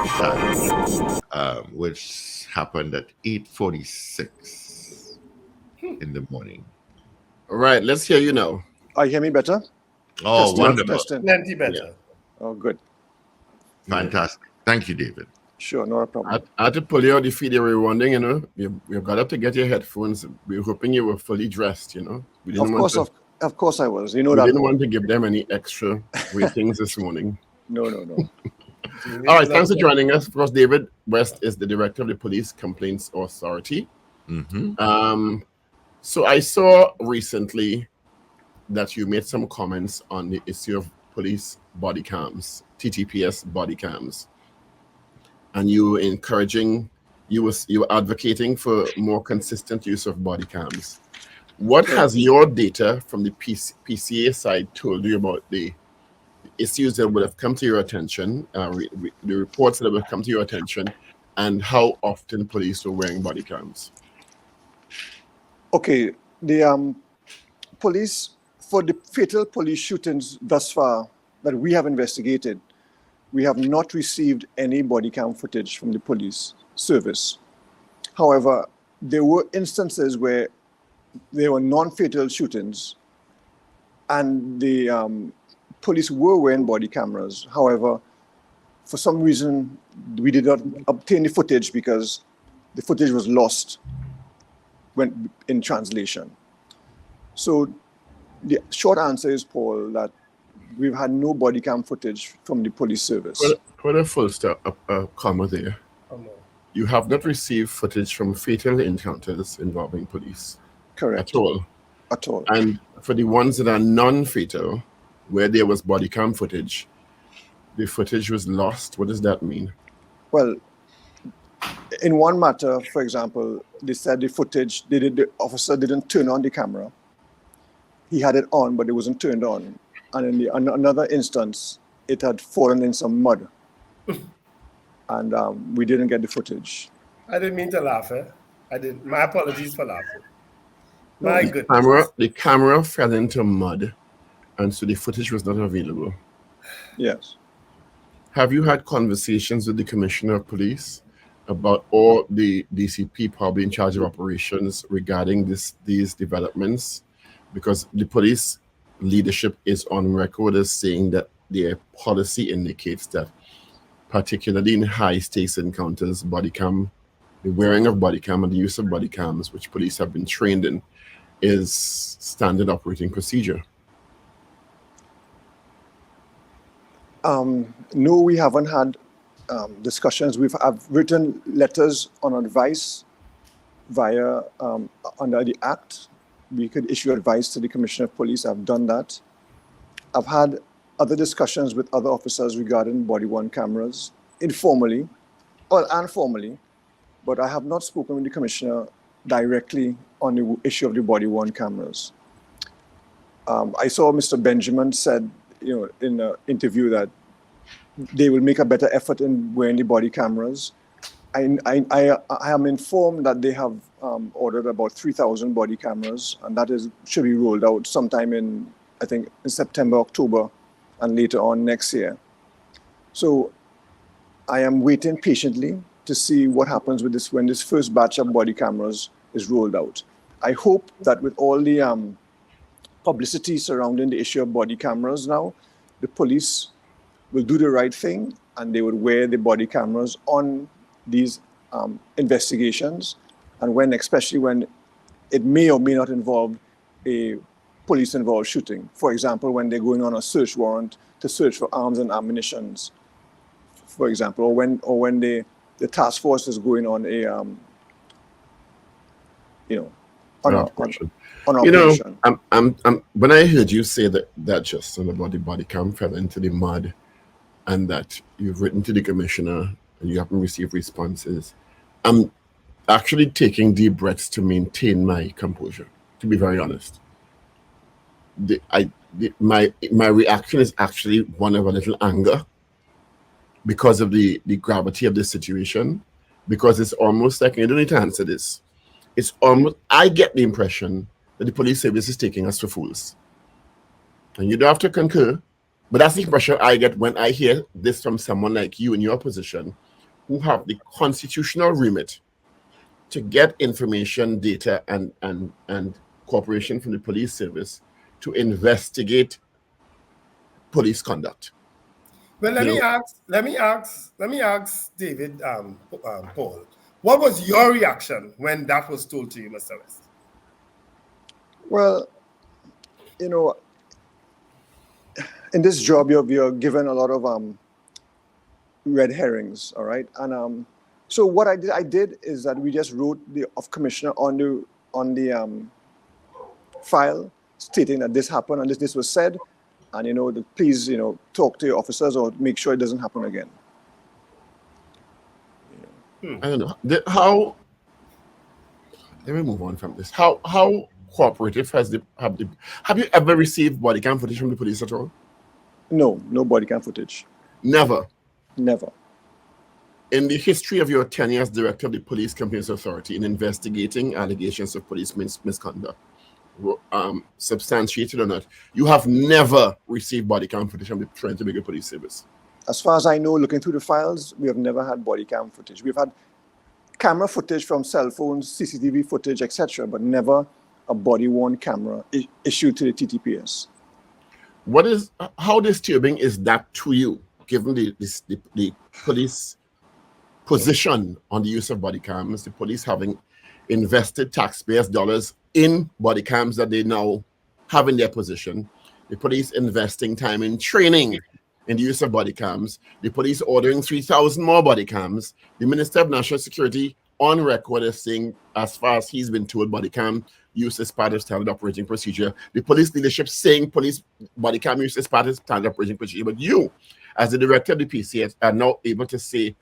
attack, which happened at 8:46 in the morning. All right, let's hear you now. You hear me better? Oh, Testing, wonderful. testing. Plenty better. Yeah. Oh, good. Fantastic. Thank you, David. Sure, not a problem. I had to pull you out the feed you were wondering, you know. You got up to get your headphones. We were hoping you were fully dressed, you know. We didn't Of course I was. You know we that. didn't want to give them any extra ratings this morning. No. All right, thanks for joining us. Of course, David West is the director of the Police Complaints Authority. Mm-hmm. So I saw recently that you made some comments on the issue of police body cams, TTPS body cams, and you were encouraging, you were advocating for more consistent use of body cams. What has your data from the PCA side told you about the issues that would have come to your attention, the reports that would have come to your attention, and how often police were wearing body cams? Okay, the police, for the fatal police shootings thus far that we have investigated, we have not received any body cam footage from the police service. However, there were instances where there were non-fatal shootings and the police were wearing body cameras. However, for some reason, we did not obtain the footage because the footage was lost when in translation. So the short answer is, Paul, that we've had no body cam footage from the police service. Put a full stop, comma there. You have not received footage from fatal encounters involving police. Correct. At all. At all. And for the ones that are non-fatal, where there was body cam footage, the footage was lost. What does that mean? Well, in one matter, for example, they said the footage, the officer didn't turn on the camera. He had it on, but it wasn't turned on. And in another instance, it had fallen in some mud. And we didn't get the footage. I didn't mean to laugh, eh? I didn't. My apologies for laughing. My goodness. The camera fell into mud, and so the footage was not available. Yes. Have you had conversations with the Commissioner of Police about, or the DCP probably in charge of operations regarding these developments? Because the police leadership is on record as saying that their policy indicates that, particularly in high stakes encounters, body cam, the wearing of body cam and the use of body cams, which police have been trained in, is standard operating procedure. No, we haven't had discussions. I've written letters on advice via under the Act. We could issue advice to the Commissioner of Police. I've done that. I've had other discussions with other officers regarding body-worn cameras, informally, and formally, but I have not spoken with the Commissioner directly on the issue of the body-worn cameras. I saw Mr. Benjamin said, in an interview that they will make a better effort in wearing the body cameras. I am informed that they have ordered about 3,000 body cameras, and that should be rolled out sometime in September, October, and later on next year. So I am waiting patiently to see what happens with this when this first batch of body cameras is rolled out. I hope that with all the publicity surrounding the issue of body cameras now, the police will do the right thing and they would wear the body cameras on these investigations, and especially when it may or may not involve a police-involved shooting. For example, when they're going on a search warrant to search for arms and ammunition, for example, or when the task force is going on a operation. operation. When I heard you say that Justin, about the body cam fell into the mud, and that you've written to the Commissioner and you haven't received responses, I'm actually taking deep breaths to maintain my composure, to be very honest. My reaction is actually one of a little anger because of the gravity of the situation, because it's almost like, you don't need to answer this. It's almost, I get the impression that the police service is taking us for fools. And you don't have to concur, but that's the impression I get when I hear this from someone like you in your position, who have the constitutional remit to get information, data, and cooperation from the police service to investigate police conduct. Well, let me ask David, Paul, what was your reaction when that was told to you, Mr. West? Well, you know, in this job, you're given a lot of red herrings, all right? And so what I did is that we just wrote the commissioner on the file stating that this happened and this was said, and please talk to your officers or make sure it doesn't happen again. I don't know how. Let me move on from this. How cooperative have you ever received body cam footage from the police at all? No body cam footage. Never. In the history of your tenure as director of the Police Complaints Authority in investigating allegations of police misconduct, substantiated or not, you have never received body cam footage from the Trinity Tobago Police Service? As far as I know, looking through the files, we have never had body cam footage. We've had camera footage from cell phones, CCTV footage, etc., but never a body-worn camera issued to the TTPS. How disturbing is that to you, given the police position on the use of body cams, the police having invested taxpayers' dollars in body cams that they now have in their position, the police investing time in training in the use of body cams, the police ordering 3,000 more body cams, the Minister of National Security on record is saying, as far as he's been told, body cam use is part of standard operating procedure. The police leadership saying police body cam use is part of standard operating procedure. But you, as the director of the PCA, are now able to say,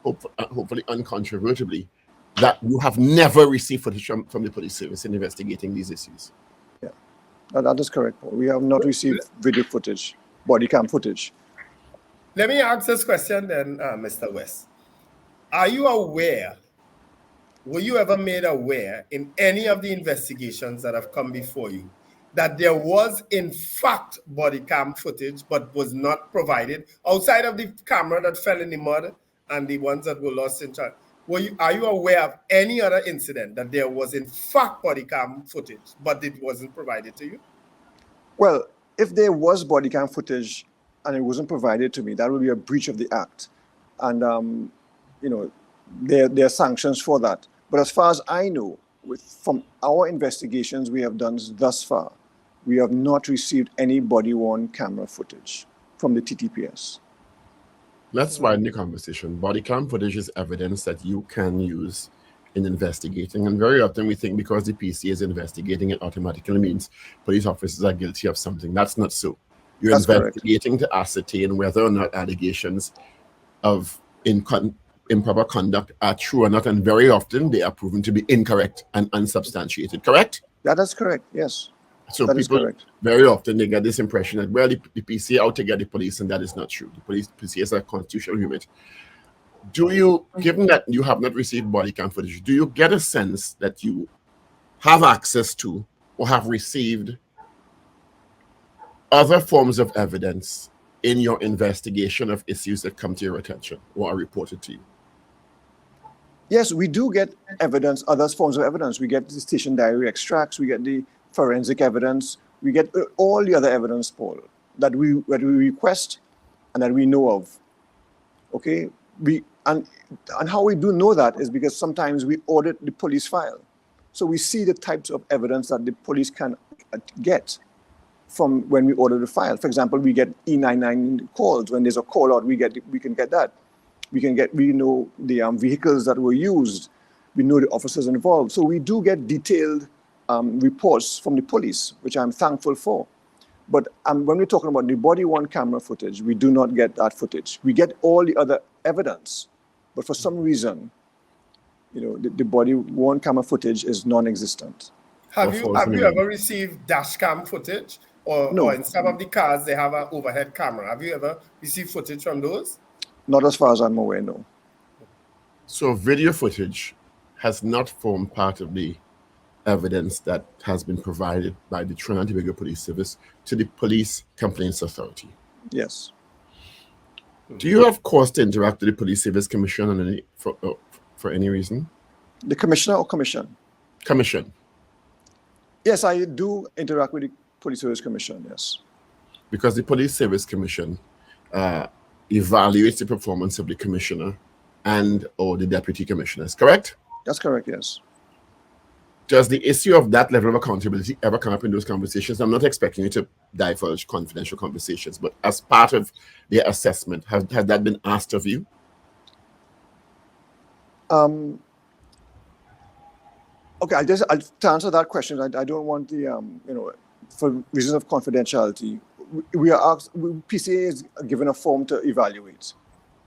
hopefully uncontrovertibly, that you have never received footage from the police service in investigating these issues. Yeah, that is correct, Paul. We have not received video footage, body cam footage. Let me ask this question then, Mr. West. Are you aware, were you ever made aware in any of the investigations that have come before you that there was in fact body cam footage but was not provided outside of the camera that fell in the mud and the ones that were lost in charge? Are you aware of any other incident that there was in fact body cam footage but it wasn't provided to you? Well, if there was body cam footage and it wasn't provided to me, that would be a breach of the act. And, there are sanctions for that. But as far as I know, from our investigations we have done thus far, we have not received any body-worn camera footage from the TTPS. Let's widen the conversation. Body cam footage is evidence that you can use in investigating. And very often we think because the PC is investigating, it automatically means police officers are guilty of something. That's not so. You're investigating to ascertain whether or not allegations of improper conduct are true or not. And very often they are proven to be incorrect and unsubstantiated. Correct? That is correct, yes. So that people, is correct. Very often they get this impression that, well, the PCA out to get the police, and that is not true. The PCA is a constitutional unit. Do you, given that you have not received body cam footage, do you get a sense that you have access to or have received other forms of evidence in your investigation of issues that come to your attention or are reported to you? Yes, we do get evidence, other forms of evidence. We get the station diary extracts, we get the forensic evidence, we get all the other evidence, Paul, that we request and that we know of. Okay? And how we do know that is because sometimes we audit the police file. So we see the types of evidence that the police can get from when we order the file. For example, we get E99 calls. When there's a call out, we can get that. We know the vehicles that were used. We know the officers involved. So we do get detailed reports from the police, which I'm thankful for. But when we're talking about the body-worn camera footage, we do not get that footage. We get all the other evidence, but for some reason, the body-worn camera footage is non-existent. Have you ever received dash cam footage? No. Or in some of the cars, they have an overhead camera. Have you ever received footage from those? Not as far as I'm aware, no. So video footage has not formed part of the evidence that has been provided by the Trinidad and Tobago Police Service to the Police Complaints Authority. Yes. Do you have cause to interact with the Police Service Commission on any, for any reason? The commissioner or commission? Commission. Yes, I do interact with the Police Service Commission, yes. Because the Police Service Commission evaluates the performance of the commissioner and or the deputy commissioners, correct? That's correct, yes. Does the issue of that level of accountability ever come up in those conversations? I'm not expecting you to divulge confidential conversations, but as part of their assessment, has that been asked of you? Okay, to answer that question, I don't want the, for reasons of confidentiality, we are asked, PCA is given a form to evaluate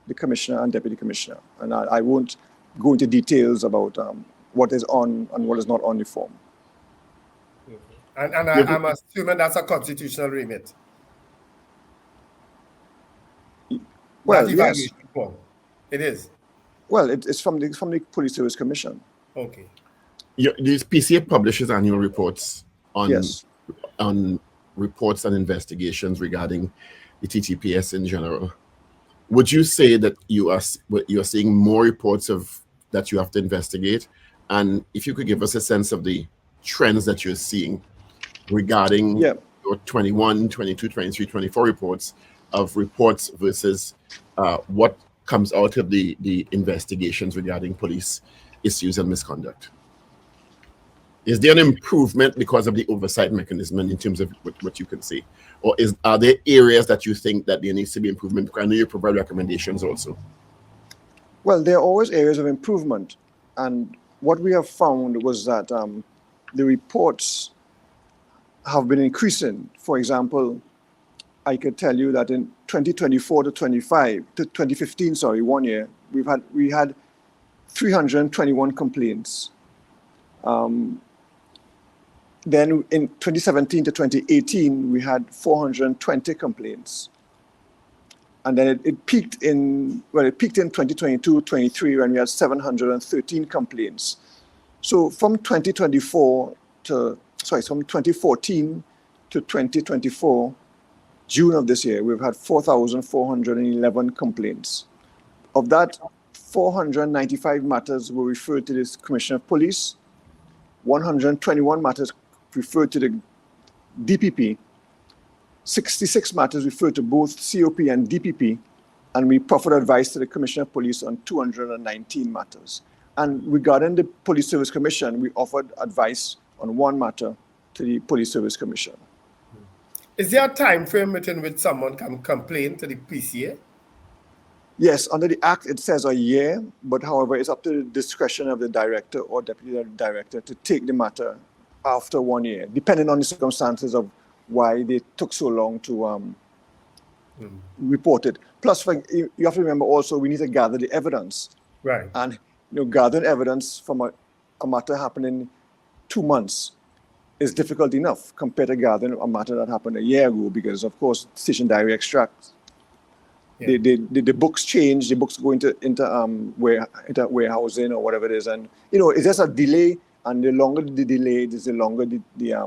the commissioner and deputy commissioner, and I won't go into details about what is on and what is not on the form. And I'm assuming that's a constitutional remit. Well, yes. Form. It is. Well, it's from the Police Service Commission. Okay. This PCA publishes annual reports on Yes. on reports and investigations regarding the TTPS in general. Would you say that you are seeing more reports of that you have to investigate? And if you could give us a sense of the trends that you're seeing regarding your 21, 22, 23, 24 reports versus what comes out of the investigations regarding police issues and misconduct. Is there an improvement because of the oversight mechanism in terms of what you can see? Or are there areas that you think that there needs to be improvement? I know you provide recommendations also. Well, there are always areas of improvement. And what we have found was that the reports have been increasing. For example, I could tell you that in 2024 to 2015, 1 year, we had 321 complaints. Then in 2017 to 2018, we had 420 complaints. And then it peaked in 2022-23 when we had 713 complaints. So from 2014 to 2024, June of this year, we've had 4,411 complaints. Of that, 495 matters were referred to the Commissioner of Police, 121 matters referred to the DPP, 66 matters referred to both COP and DPP, and we proffered advice to the Commissioner of Police on 219 matters. And regarding the Police Service Commission, we offered advice on 1 matter to the Police Service Commission. Is there a time frame within which someone can complain to the PCA? Yes, under the Act, it says a year, but however, it's up to the discretion of the director or deputy director to take the matter after 1 year, depending on the circumstances of why they took so long to report it. Plus, you have to remember also, we need to gather the evidence. Right. And gathering evidence from a matter happening 2 months is difficult enough compared to gathering a matter that happened a year ago, because of course, station diary extracts. Yeah. The books change, the books go into warehousing or whatever it is. And, it's just a delay, and the longer the delay, the longer the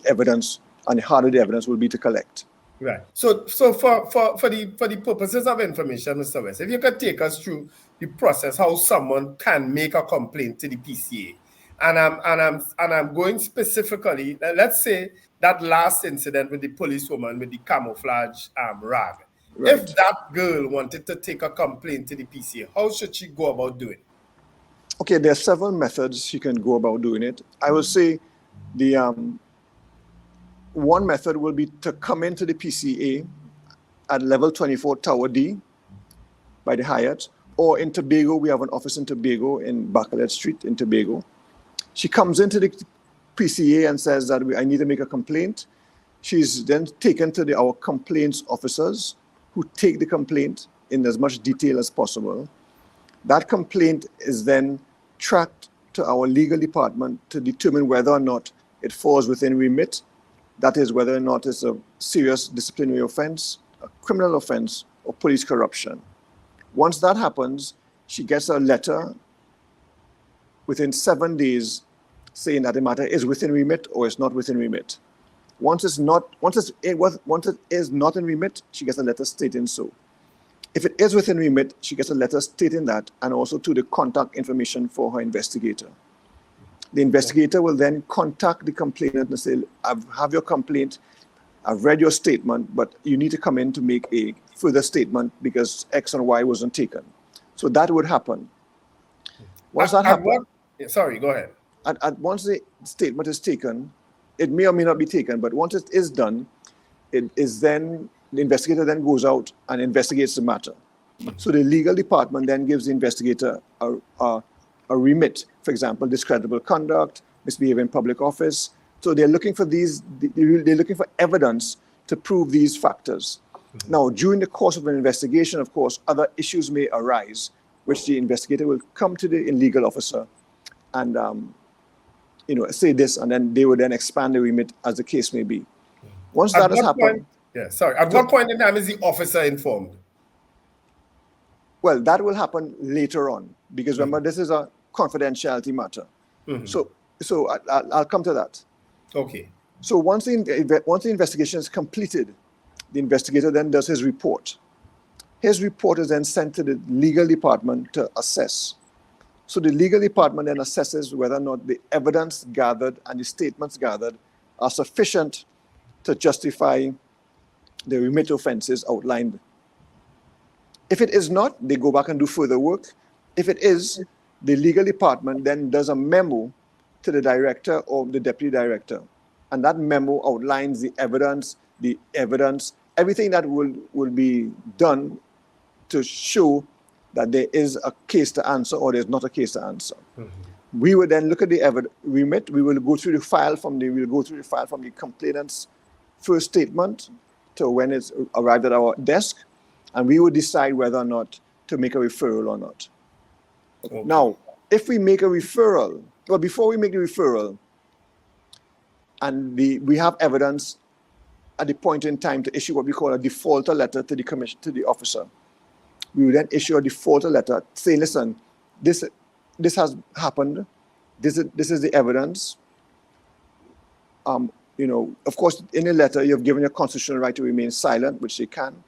evidence and the harder the evidence will be to collect. Right. So for the purposes of information, Mr. West, if you could take us through the process, how someone can make a complaint to the PCA. And I'm going specifically, let's say that last incident with the policewoman with the camouflage rag. Right. If that girl wanted to take a complaint to the PCA, how should she go about doing it? Okay, there are several methods she can go about doing it. I will say the one method will be to come into the PCA at level 24 Tower D by the Hyatt, or in Tobago. We have an office in Tobago in Bacalet Street in Tobago. She comes into the PCA and says that I need to make a complaint. She's then taken to our complaints officers, who take the complaint in as much detail as possible. That complaint is then tracked to our legal department to determine whether or not it falls within remit. That is, whether or not it's a serious disciplinary offense, a criminal offense, or police corruption. Once that happens, she gets a letter within 7 days saying that the matter is within remit or is not within remit. Once it is not in remit, she gets a letter stating so. If it is within remit, she gets a letter stating that, and also to the contact information for her investigator. The investigator will then contact the complainant and say, I have your complaint, I've read your statement, but you need to come in to make a further statement because X and Y wasn't taken. So that would happen. Once that happens, sorry, go ahead. Once the statement is taken, it may or may not be taken, but once it is done, it is then the investigator then goes out and investigates the matter. So the legal department then gives the investigator a remit, for example, discreditable conduct, misbehavior in public office. So they're looking for they're looking for evidence to prove these factors. Now, during the course of an investigation, of course, other issues may arise, which the investigator will come to the legal officer and say this, and then they would then expand the remit as the case may be. Once that has happened. At what point in time is the officer informed? Well, that will happen later on, because remember, this is a confidentiality matter. So I'll come to that. Okay. So once the investigation is completed, the investigator then does his report. His report is then sent to the legal department to assess. So the legal department then assesses whether or not the evidence gathered and the statements gathered are sufficient to justify the remit offenses outlined. If it is not, they go back and do further work. If it is, the legal department then does a memo to the director or the deputy director. And that memo outlines the evidence, everything that will be done to show that there is a case to answer or there's not a case to answer. We would then look at the remit. We will go through the file from the complainant's first statement to when it's arrived at our desk, and we would decide whether or not to make a referral or not. Okay. Now, if we make a referral, well, before we make the referral, and we have evidence at the point in time to issue what we call a defaulter letter to the commission, to the officer, we would then issue a defaulter letter saying, listen, this has happened. This is the evidence. Of course, in the letter, you've given your constitutional right to remain silent, which they can.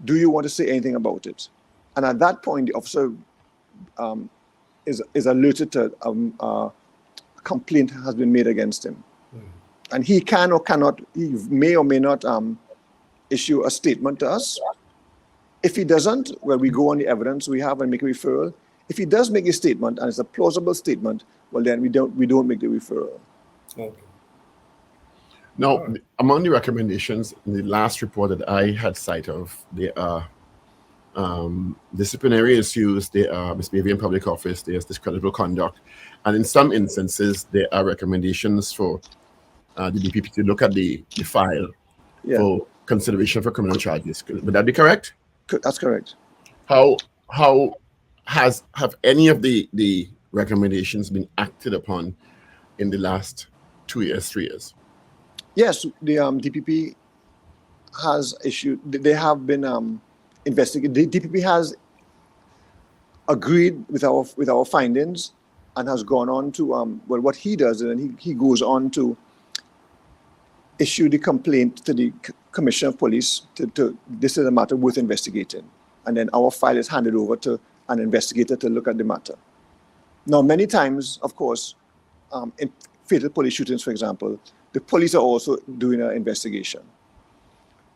Do you want to say anything about it? And at that point, the officer is alerted to a complaint has been made against him. And he can or cannot, he may or may not issue a statement to us. If he doesn't, well, we go on the evidence we have and make a referral. If he does make a statement and it's a plausible statement, well, then we don't make the referral. Okay. Now, among the recommendations in the last report that I had sight of, there are disciplinary issues, there are misbehavior in public office, there's discreditable conduct, and in some instances, there are recommendations for the DPP to look at the file for consideration for criminal charges. Would that be correct? That's correct. How have any of the recommendations been acted upon in the last 2 years, 3 years? Yes, the DPP has issued. They have been investigated. The DPP has agreed with our findings and has gone on to what he does, and he goes on to issue the complaint to the Commissioner of Police. This is a matter worth investigating, and then our file is handed over to an investigator to look at the matter. Now, many times, of course, in fatal police shootings, for example, the police are also doing an investigation.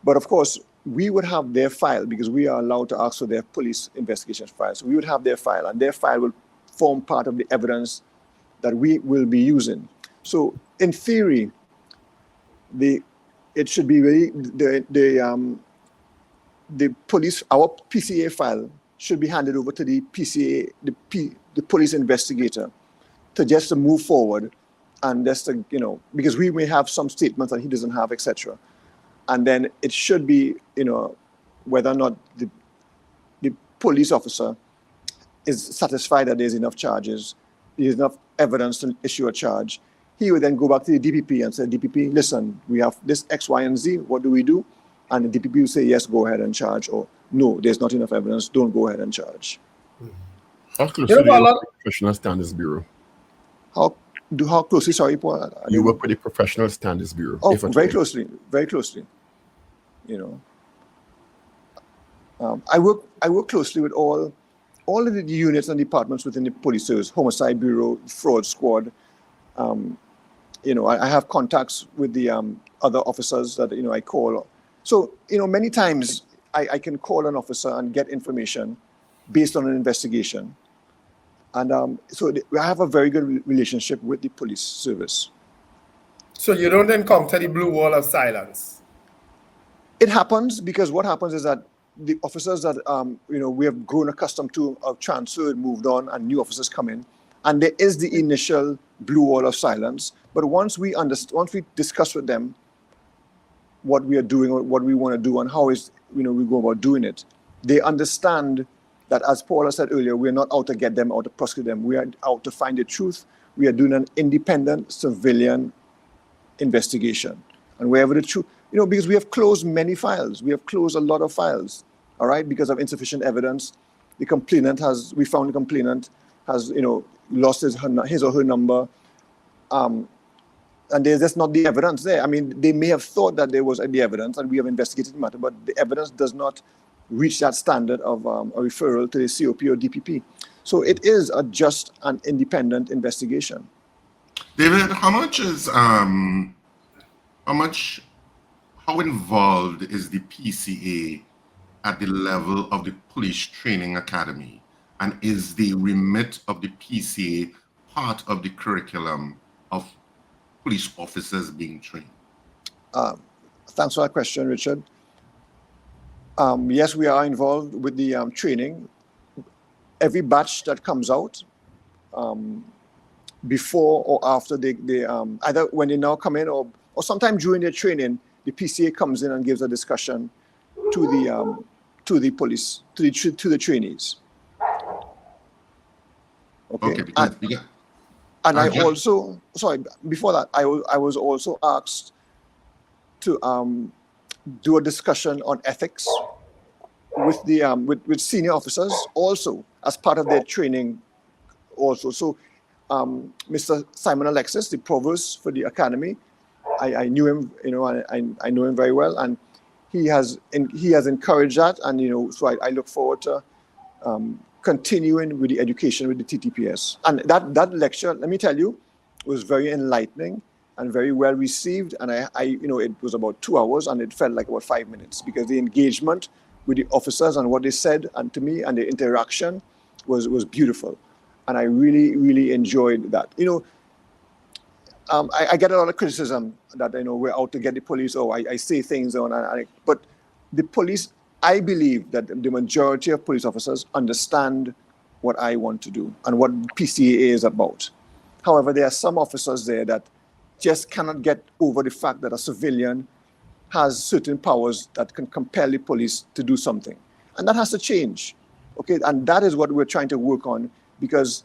But of course, we would have their file because we are allowed to ask for their police investigation files. So we would have their file, and their file will form part of the evidence that we will be using. So in theory, it should be really the police, our PCA file should be handed over to the PCA, the police investigator, to move forward. And just because we may have some statements that he doesn't have, etc. And then it should be, whether or not the police officer is satisfied that there's enough charges, there's enough evidence to issue a charge. He would then go back to the DPP and say, DPP, listen, we have this X, Y, and Z. What do we do? And the DPP will say, yes, go ahead and charge, or no, there's not enough evidence. Don't go ahead and charge. How close to the Professional Standards Bureau? Do how closely? Sorry, Paul. You work with the Professional Standards Bureau. Oh, if at very all. closely, very closely. You know, I work closely with all of the units and departments within the police service, Homicide Bureau, Fraud Squad. You know, I have contacts with the other officers that, you know, I call. So, you know, many times I can call an officer and get information based on an investigation. And so I have a very good relationship with the police service. So you don't encounter the blue wall of silence? It happens because what happens is that the officers that, you know, we have grown accustomed to have transferred, moved on, and new officers come in. And there is the initial blue wall of silence. But once we discuss with them what we are doing or what we want to do and how is, you know, we go about doing it, they understand that, as Paula said earlier, we are not out to get them, out to prosecute them. We are out to find the truth. We are doing an independent civilian investigation. And wherever the truth, you know, because we have closed many files. We have closed a lot of files, all right, because of insufficient evidence. We found the complainant has, you know, lost his or her number. And there's just not the evidence there. I mean, they may have thought that there was the evidence and we have investigated the matter, but the evidence does not reach that standard of a referral to the COP or DPP. So it is a just and independent investigation. David, how involved is the PCA at the level of the Police Training Academy? And is the remit of the PCA part of the curriculum of police officers being trained? Thanks for that question, Richard. Yes, we are involved with the training. Every batch that comes out, before or after they either when they now come in or sometime during their training, the PCA comes in and gives a discussion to the police, to the trainees. Okay. And I also, before that, I was also asked to do a discussion on ethics with the with senior officers also as part of their training also. So Mr. Simon Alexis, the provost for the academy, I knew him, you know, I know him very well, and he has encouraged that, and you know, so I look forward to continuing with the education with the TTPS. And that lecture, let me tell you, was very enlightening and very well received. And I you know, it was about 2 hours and it felt like about 5 minutes because the engagement with the officers and what they said and to me and the interaction was beautiful. And I really, really enjoyed that. You know, I get a lot of criticism that, you know, we're out to get the police, or I say things on, but the police, I believe that the majority of police officers understand what I want to do and what PCA is about. However, there are some officers there that just cannot get over the fact that a civilian has certain powers that can compel the police to do something. And that has to change, okay? And that is what we're trying to work on, because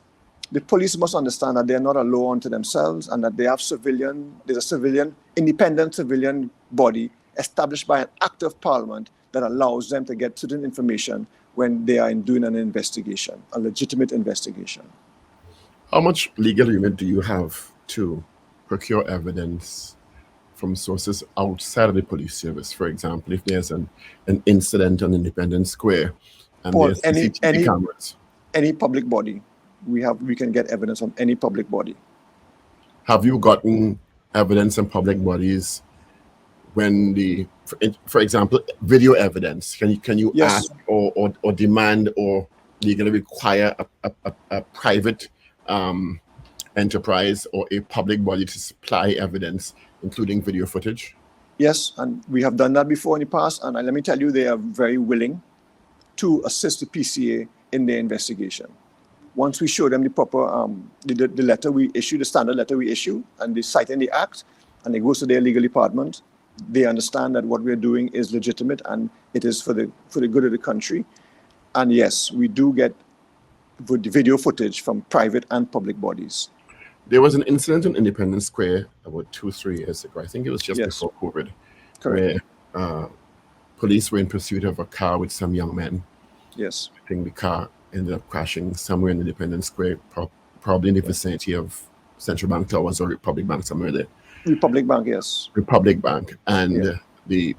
the police must understand that they're not a law unto themselves and that they have there's a independent civilian body established by an act of parliament that allows them to get certain information when they are doing an investigation, a legitimate investigation. How much legal remit do you have to procure evidence from sources outside of the police service? For example, if there's an incident on Independence Square and there's CCTV cameras. Any public body, we can get evidence from any public body. Have you gotten evidence from public bodies when for example, video evidence? Can you Yes. ask or demand or legally require a private enterprise or a public body to supply evidence, including video footage? Yes, and we have done that before in the past, and let me tell you, they are very willing to assist the PCA in their investigation. Once we show them the proper, the letter we issue, the standard letter we issue, and they cite in the act, and it goes to their legal department, they understand that what we're doing is legitimate and it is for the good of the country. And yes, we do get video footage from private and public bodies. There was an incident on Independence Square about 2-3 years ago. I think it was just before COVID. Correct. Where police were in pursuit of a car with some young men. Yes. I think the car ended up crashing somewhere in Independence Square, probably in the vicinity of Central Bank Towers or Republic Bank, somewhere there. Republic Bank, yes. Republic Bank. And Yeah. the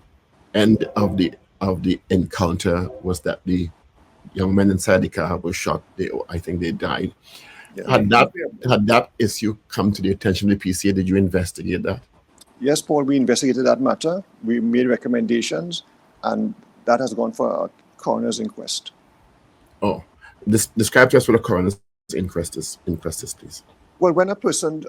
end of the encounter was that the young men inside the car were shot. I think they died. Yeah. Had that issue come to the attention of the PCA, did you investigate that? Yes, Paul, we investigated that matter. We made recommendations, and that has gone for a coroner's inquest. Oh, describe to us what a coroner's inquest is, please. Well, when a person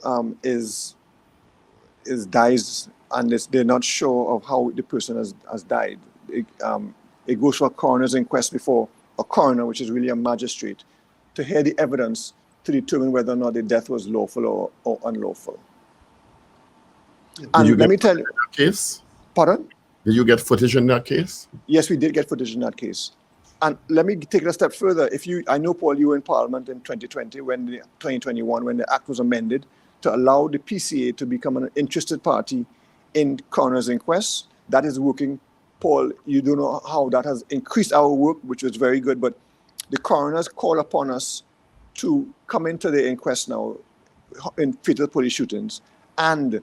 dies and they're not sure of how the person has died, it goes for a coroner's inquest before a coroner, which is really a magistrate, to hear the evidence to determine whether or not the death was lawful or unlawful. And let me tell you, case? Pardon? Did you get footage in that case? Yes, we did get footage in that case. And let me take it a step further. I know, Paul, you were in Parliament in 2021, when the Act was amended to allow the PCA to become an interested party in coroner's inquests. That is working. Paul, you don't know how that has increased our work, which was very good, but the coroners call upon us to come into the inquest now in fatal police shootings and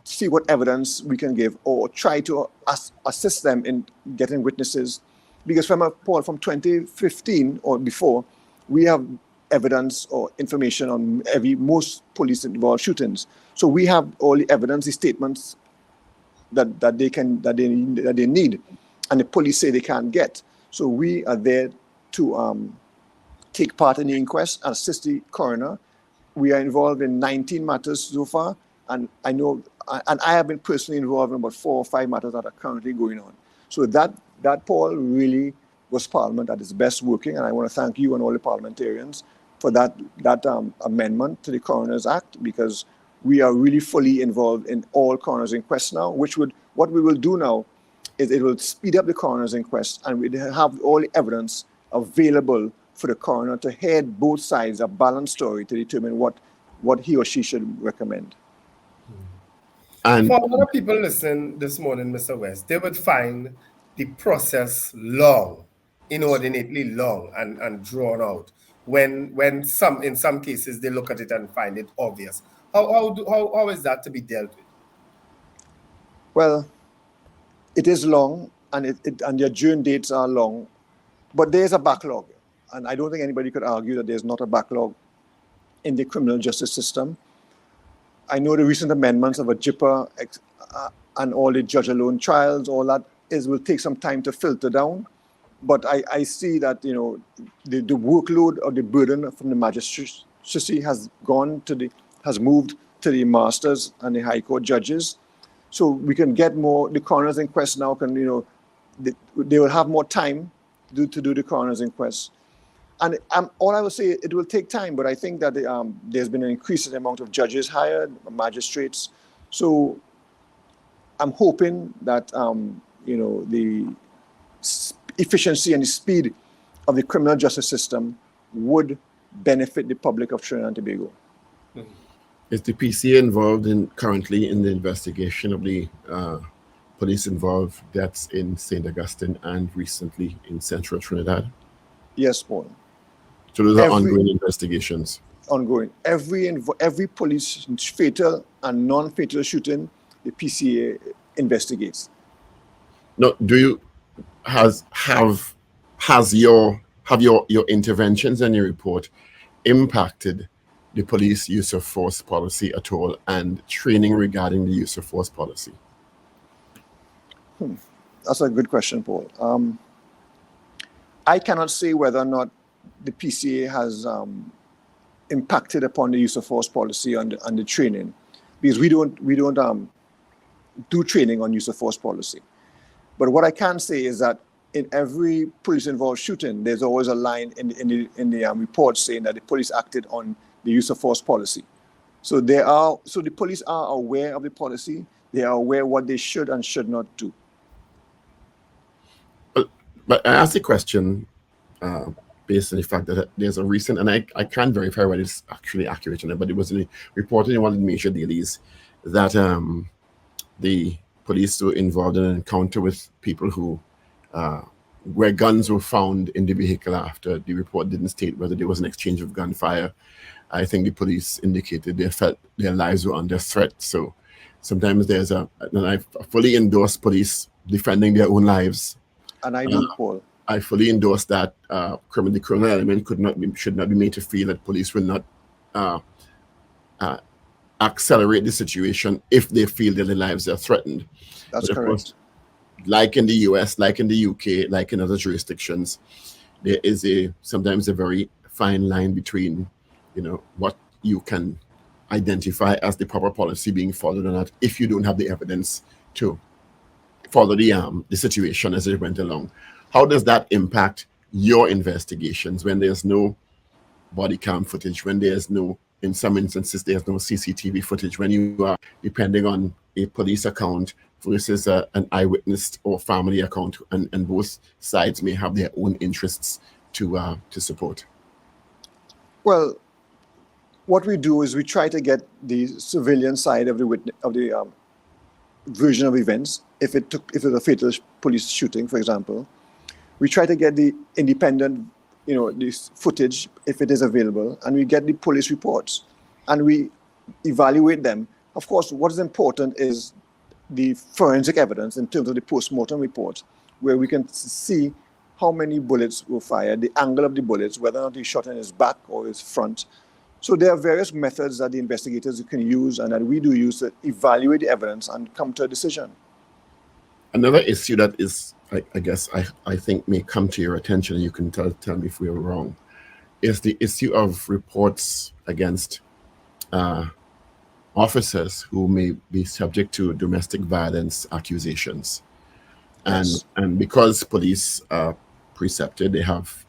see what evidence we can give or try to assist them in getting witnesses. Because from 2015 or before, we have evidence or information on most police-involved shootings. So we have all the evidence, the statements that they need, and the police say they can't get. So we are there to take part in the inquest and assist the coroner. We are involved in 19 matters so far, and I have been personally involved in about 4 or 5 matters that are currently going on. So that Paul really was Parliament at its best working, and I want to thank you and all the parliamentarians for that amendment to the Coroner's Act, because we are really fully involved in all coroner's inquests now. What we will do now is it will speed up the coroner's inquest, and we have all the evidence available for the coroner to hear both sides, a balanced story, to determine what he or she should recommend. And for a lot of people listening this morning, Mr. West, they would find the process long, inordinately long and drawn out. When in some cases they look at it and find it obvious. How is that to be dealt with? Well, it is long, and the adjourned dates are long, but there is a backlog, and I don't think anybody could argue that there's not a backlog in the criminal justice system. I know the recent amendments of a JIPA and all the judge-alone trials, all that will take some time to filter down. But I see that, the workload or the burden from the magistracy has moved to the masters and the High Court judges. So we can get more, the coroner's inquest now can, they will have more time to do the coroner's inquest. And all I will say, it will take time, but I think that there's been an increasing amount of judges hired, magistrates. So I'm hoping that, the efficiency and the speed of the criminal justice system would benefit the public of Trinidad and Tobago. Is the PCA involved currently in the investigation of the police-involved deaths in St. Augustine and recently in Central Trinidad? Yes, Paul. So those are ongoing investigations? Ongoing. Every police fatal and non-fatal shooting, the PCA investigates. Now, have your interventions and your report impacted the police use of force policy at all, and training regarding the use of force policy? That's a good question, Paul. I cannot say whether or not the PCA has impacted upon the use of force policy and the training, because we don't do training on use of force policy. But what I can say is that in every police-involved shooting, there's always a line in the report saying that the police acted on the use of force policy. So the police are aware of the policy. They are aware what they should and should not do. But I asked the question based on the fact that there's a recent, and I can't verify whether it's actually accurate or not, but it was reported in one of the major dailies that the police were involved in an encounter with people who where guns were found in the vehicle after the report didn't state whether there was an exchange of gunfire. I think the police indicated they felt their lives were under threat. So sometimes and I fully endorse police defending their own lives. And I do, Paul. I fully endorse that the criminal element should not be made to feel that police will not accelerate the situation if they feel that their lives are threatened. That's but correct. Course, like in the US, like in the UK, like in other jurisdictions, there is sometimes a very fine line between, what you can identify as the proper policy being followed or not if you don't have the evidence to follow the situation as it went along. How does that impact your investigations when there's no body cam footage, when there's no, in some instances, there's no CCTV footage, when you are depending on a police account versus an eyewitness or family account, and both sides may have their own interests to support? Well, what we do is we try to get the civilian side of the version of events. If it was a fatal police shooting, for example, we try to get the independent, this footage if it is available, and we get the police reports, and we evaluate them. Of course, what is important is the forensic evidence in terms of the post-mortem report, where we can see how many bullets were fired, the angle of the bullets, whether or not he shot in his back or his front. So there are various methods that the investigators can use and that we do use to evaluate the evidence and come to a decision. Another issue that is, I guess, I think may come to your attention, you can tell me if we're wrong, is the issue of reports against officers who may be subject to domestic violence accusations. Yes. And because police are precepted, they have,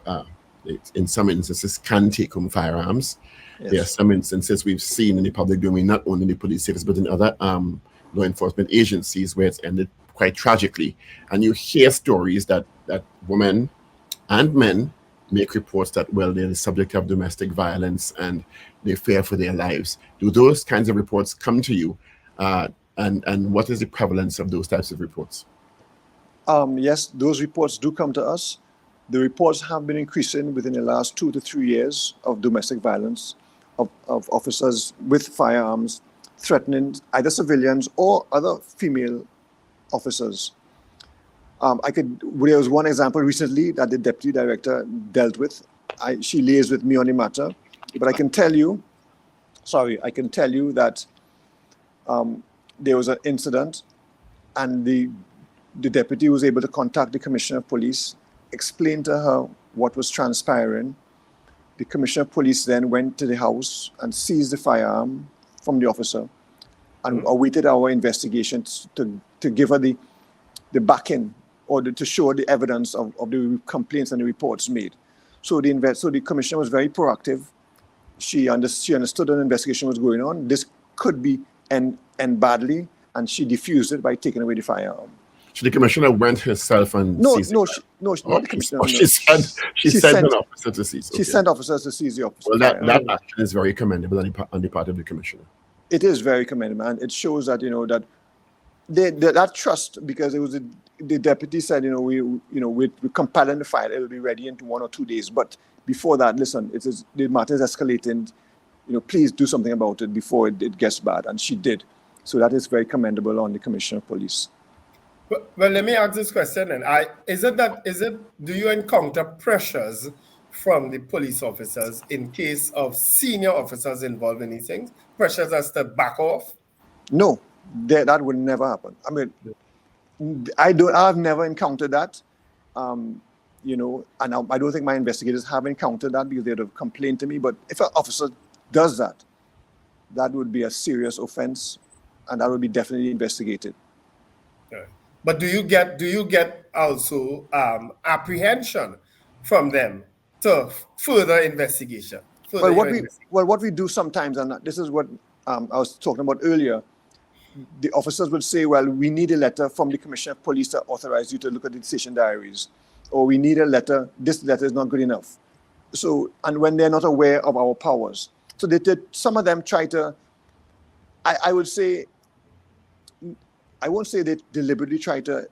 in some instances, can take home firearms. Yes. There are some instances we've seen in the public domain, not only in the police service, but in other law enforcement agencies, where it's ended quite tragically. And you hear stories that women and men make reports that, well, they're the subject of domestic violence and they fear for their lives. Do those kinds of reports come to you? And what is the prevalence of those types of reports? Yes, those reports do come to us. The reports have been increasing within the last 2 to 3 years of domestic violence, of officers with firearms threatening either civilians or other female officers. There was one example recently that the deputy director dealt with. She liaised with me on the matter, but I can tell you that there was an incident, and the deputy was able to contact the commissioner of police, explain to her what was transpiring. The commissioner of police then went to the house and seized the firearm from the officer and awaited our investigations to give her the backing or to show the evidence of the complaints and the reports made. So the commissioner was very proactive. She understood an investigation was going on. This could be end badly, and she diffused it by taking away the firearm. So the commissioner went herself and seized not the commissioner. She sent an officer to seize. She sent officers to seize the officer. Well, that action is very commendable on the part of the commissioner. It is very commendable, and it shows that that trust, because it was the deputy said, we're compiling the file. It'll be ready in 1 or 2 days. But before that, listen, the matter is escalating. Please do something about it before it gets bad, and she did. So that is very commendable on the commissioner of police. Well, let me ask this question then. Do you encounter pressures from the police officers in case of senior officers involved in these things? Pressures as to back off? No, that would never happen. I mean, I've never encountered that, and I don't think my investigators have encountered that, because they'd have complained to me. But if an officer does that, that would be a serious offense, and that would be definitely investigated. Okay. But do you get also apprehension from them to further investigation? What we do sometimes, and this is what I was talking about earlier, the officers would say, well, we need a letter from the commissioner of police to authorize you to look at the decision diaries, or we need a letter, this letter is not good enough. So, and when they're not aware of our powers. So some of them try to, I would say, I won't say they deliberately try to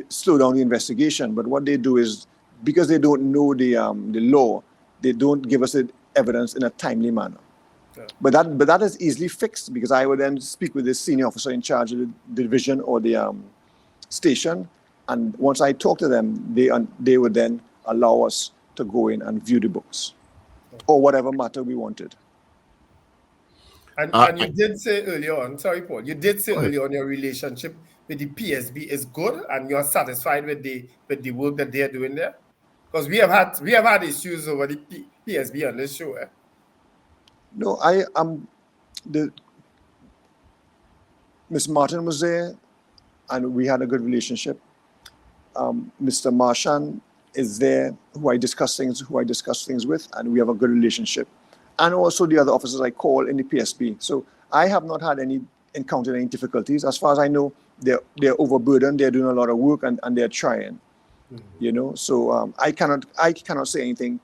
slow down the investigation, but what they do is, because they don't know the law, they don't give us evidence in a timely manner. Yeah. But that is easily fixed, because I would then speak with the senior officer in charge of the division or the station, and once I talk to them, they would then allow us to go in and view the books or whatever matter we wanted. And you did say earlier on, sorry, Paul, you did say earlier on your relationship with the PSB is good, and you're satisfied with the work that they're doing there? Because we have had issues over the PSB on this show. No, Ms. Martin was there, and we had a good relationship. Mr. Marshan is there, who I discuss things with, and we have a good relationship. And also the other officers I call in the PSB. So I have not had encountered any difficulties. As far as I know, they're overburdened. They're doing a lot of work, and they're trying. You know, so I cannot say anything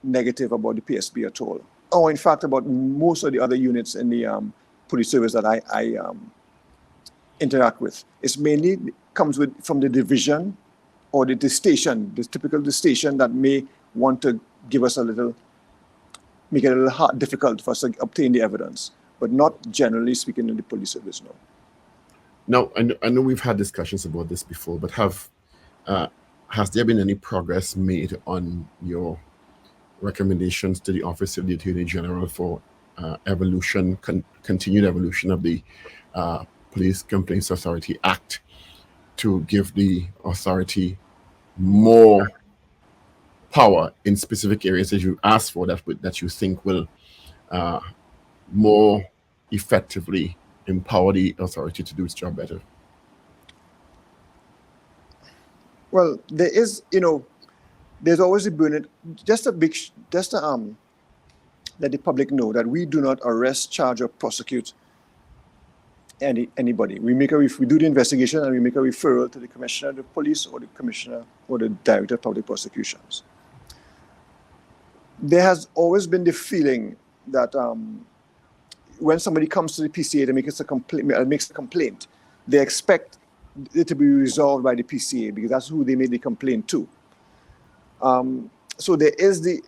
negative about the PSB at all, or in fact about most of the other units in the police service that I interact with. It's mainly comes from the division or the station, the station that may want to give us make it a little difficult for us to obtain the evidence, but not generally speaking in the police service, no. Now, I know we've had discussions about this before, but has there been any progress made on your recommendations to the Office of the Attorney General for continued evolution of the Police Complaints Authority Act to give the authority more power in specific areas that you ask for, that you think will more effectively empower the authority to do its job better? Well, there is, there's always a burden. Just to let the public know that we do not arrest, charge, or prosecute anybody. We do the investigation, and we make a referral to the Commissioner of the Police or the Commissioner or the Director of Public Prosecutions. There has always been the feeling that when somebody comes to the PCA to makes a complaint, they expect it to be resolved by the PCA, because that's who they made the complaint to. So there's the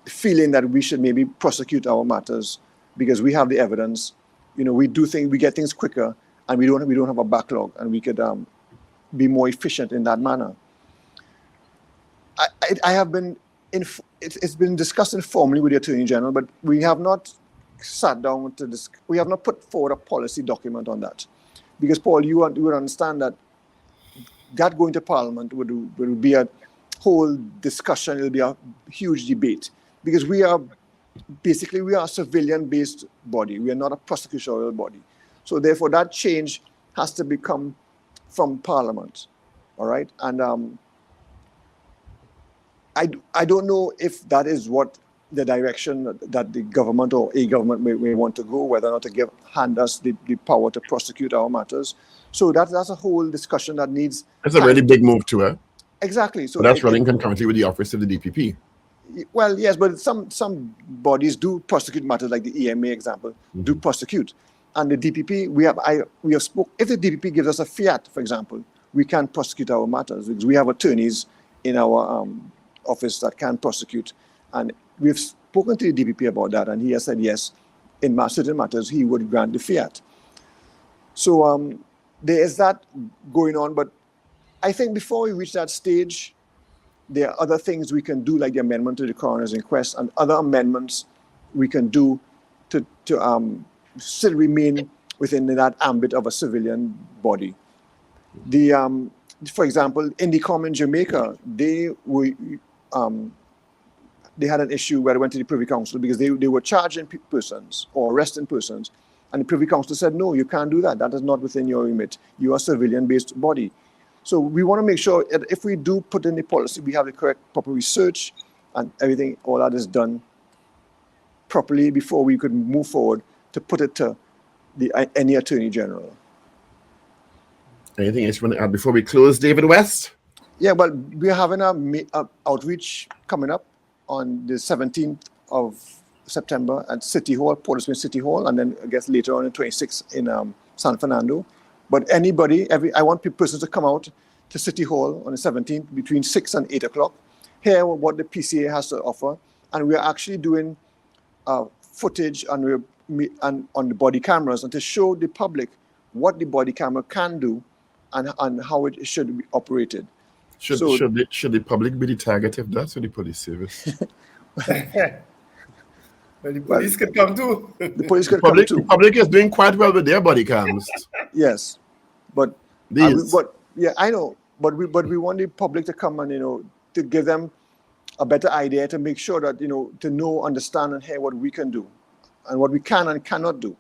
feeling that we should maybe prosecute our matters because we have the evidence. We get things quicker, and we don't have a backlog, and we could be more efficient in that manner. It's been discussed informally with the Attorney General, but we have not sat down we have not put forward a policy document on that, because Paul, you would understand that going to Parliament would be a whole discussion. It'll be a huge debate, because we are a civilian-based body. We are not a prosecutorial body. So therefore, that change has to become from Parliament. All right, and I don't know if that is what the direction that the government or a government may want to go, whether or not to hand us the power to prosecute our matters. So that's a whole discussion that needs. That's a really big move to it. Exactly. So that's running concurrently with the Office of the DPP. Well, yes, but some bodies do prosecute matters, like the EMA example, do prosecute. And the DPP, we have spoke. If the DPP gives us a fiat, for example, we can prosecute our matters, because we have attorneys in our office that can prosecute. And we've spoken to the DPP about that, and he has said yes, in certain matters he would grant the fiat. So there is that going on, but I think before we reach that stage, there are other things we can do, like the amendment to the coroner's inquest and other amendments we can do to still remain within that ambit of a civilian body. For example, in the in Jamaica, they had an issue where they went to the Privy Council because they were charging persons or arresting persons, and the Privy Council said, no, you can't do that. That is not within your remit. You are a civilian-based body. So we want to make sure that if we do put in the policy, we have the correct, proper research, and everything, all that is done properly before we could move forward to put it to any Attorney General. Anything else you want to add before we close, David West? Yeah, but we're having a outreach coming up on the 17th of September at City Hall, Port of Spain City Hall, and then I guess later on the 26th in San Fernando. But I want persons to come out to City Hall on the 17th between 6 and 8 o'clock, hear what the PCA has to offer. And we're actually doing footage on the body cameras and to show the public what the body camera can do and how it should be operated. Should the public be the target of that, or the police service? Well, the police could come too. The police could come too. The public is doing quite well with their body cams. Yes, but I know, but we want the public to come and to give them a better idea, to make sure that to know, understand, and hear what we can do, and what we can and cannot do.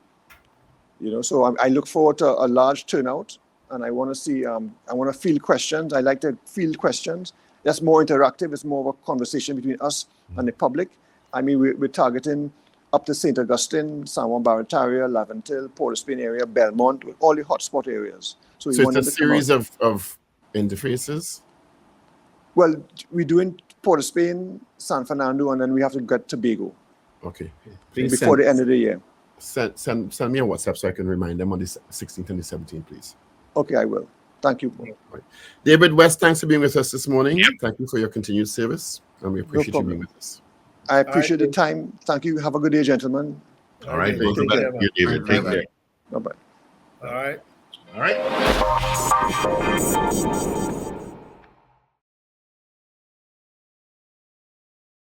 So I look forward to a large turnout, and I want to see. I want to field questions. I like to field questions. That's more interactive. It's more of a conversation between us and the public. I mean, we're targeting up to St. Augustine, San Juan Barataria, Laventille, Port of Spain area, Belmont, all the hotspot areas. So it's a series of interfaces? Well, we're doing Port of Spain, San Fernando, and then we have to get Tobago. Okay. Before the end of the year. Send me a WhatsApp so I can remind them on the 16th and the 17th, please. Okay, I will. Thank you. Right. David West, thanks for being with us this morning. Yep. Thank you for your continued service, and we appreciate you being with us. I appreciate the time. Thank you. Have a good day, gentlemen. All right. Thank you, David. Take care. Bye-bye. All right. All right.